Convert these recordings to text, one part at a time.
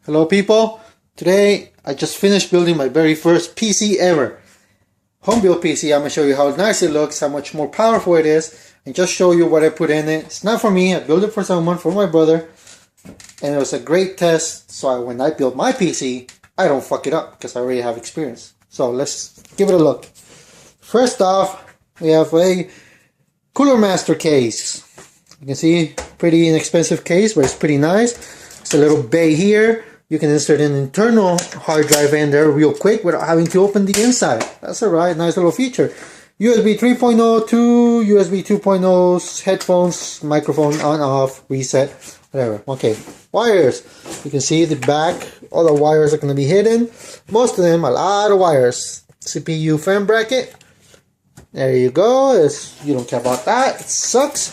Hello people, today I just finished building my very first PC ever. Home build PC. I'm going to show you how nice it looks, how much more powerful it is, and just show you what I put in it. It's not for me, I built it for someone, for my brother, and it was a great test, so when I build my PC, I don't fuck it up because I already have experience. So let's give it a look. First off, we have a Cooler Master case. You can see, pretty inexpensive case, but it's pretty nice. It's a little bay here. You can insert an internal hard drive in there real quick without having to open the inside. That's alright, nice little feature. USB 3.0 to USB 2.0, headphones, microphone on, off, reset, whatever. Okay, wires. You can see the back, all the wires are going to be hidden. Most of them, a lot of wires. CPU fan bracket. There you go. You don't care about that. It sucks.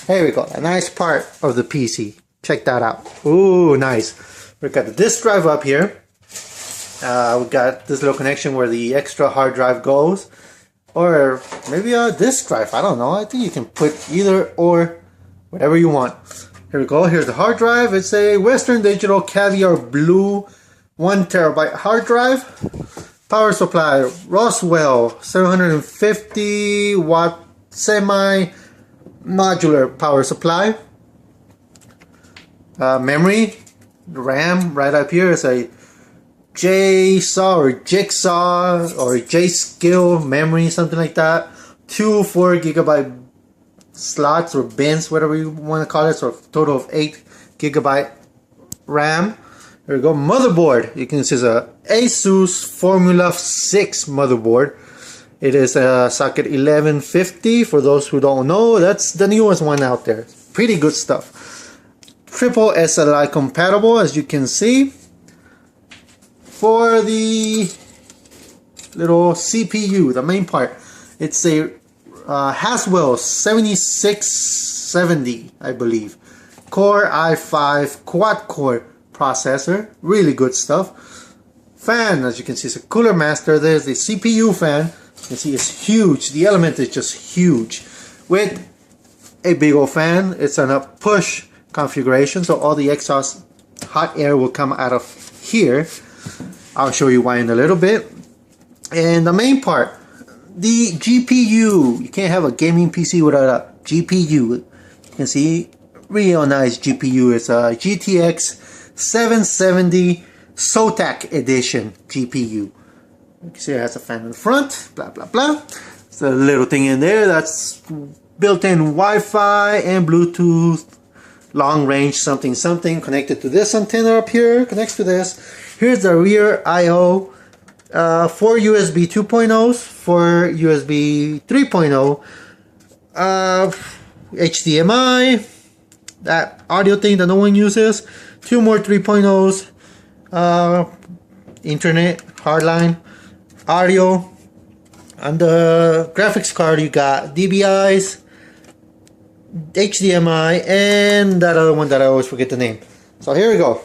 There we go. A nice part of the PC. Check that out. Ooh, nice. We've got the disk drive up here. We've got this little connection where the extra hard drive goes. Or maybe a disk drive. I don't know. I think you can put either or whatever you want. Here we go. Here's the hard drive. It's a Western Digital Caviar Blue 1 terabyte hard drive. Power supply. Roswell 750 watt semi-modular power supply. Memory. RAM right up here is a JSAW or Jigsaw or J-Skill memory, something like that. 2 4 gigabyte slots or bins, whatever you want to call it. So a total of 8 gigabyte RAM. There we go. Motherboard. You can see it's a Asus Formula 6 motherboard. It is a socket 1150. For those who don't know, that's the newest one out there. Pretty good stuff. Triple SLI compatible, as you can see. For the little CPU, the main part, it's a Haswell 7670, I believe. Core i5 quad core processor, really good stuff. Fan, as you can see, it's a Cooler Master. There's the CPU fan. You can see it's huge. The element is just huge. With a big old fan, it's on a push configuration, so all the exhaust hot air will come out of here. I'll show you why in a little bit. And the main part, the GPU. You can't have a gaming PC without a GPU. You can see, real nice GPU. It's a GTX 770 SOTAC edition GPU. You can see it has a fan in the front, blah blah blah. It's a little thing in there that's built-in Wi-Fi and Bluetooth long range something connected to this antenna up here, connects to this. Here's the rear I/O, 4 USB 2.0s, 4 USB 3.0, HDMI, that audio thing that no one uses, 2 more 3.0s, internet, hardline, audio. On the graphics card you got DBIs, HDMI, and that other one that I always forget the name. So here we go.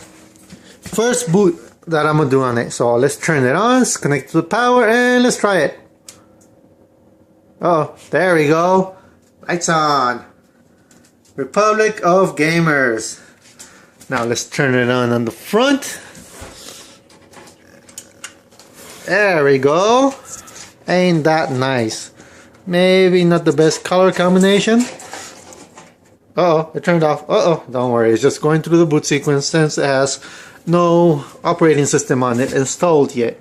First boot that I'm gonna do on it. So let's turn it on, let's connect to the power, and let's try it. Oh, there we go. Lights on. Republic of Gamers. Now let's turn it on the front. There we go. Ain't that nice? Maybe not the best color combination. Uh-oh, it turned off. Uh-oh, don't worry, it's just going through the boot sequence since it has no operating system on it installed yet.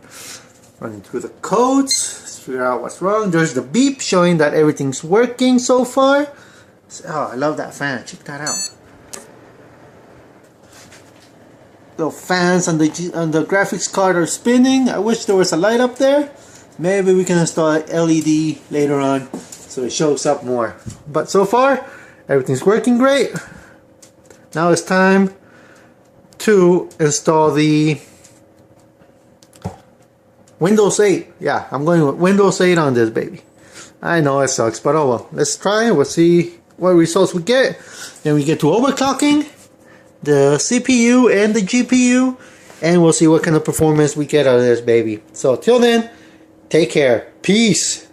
Running through the codes, let's figure out what's wrong. There's the beep showing that everything's working so far. Oh, I love that fan, check that out. The fans on the graphics card are spinning. I wish there was a light up there. Maybe we can install an LED later on so it shows up more. But so far, everything's working great. Now it's time to install the Windows 8. Yeah, I'm going with Windows 8 on this baby. I know it sucks, but oh well. Let's try it. We'll see what results we get. Then we get to overclocking the CPU and the GPU, and we'll see what kind of performance we get out of this baby. So till then, take care. Peace.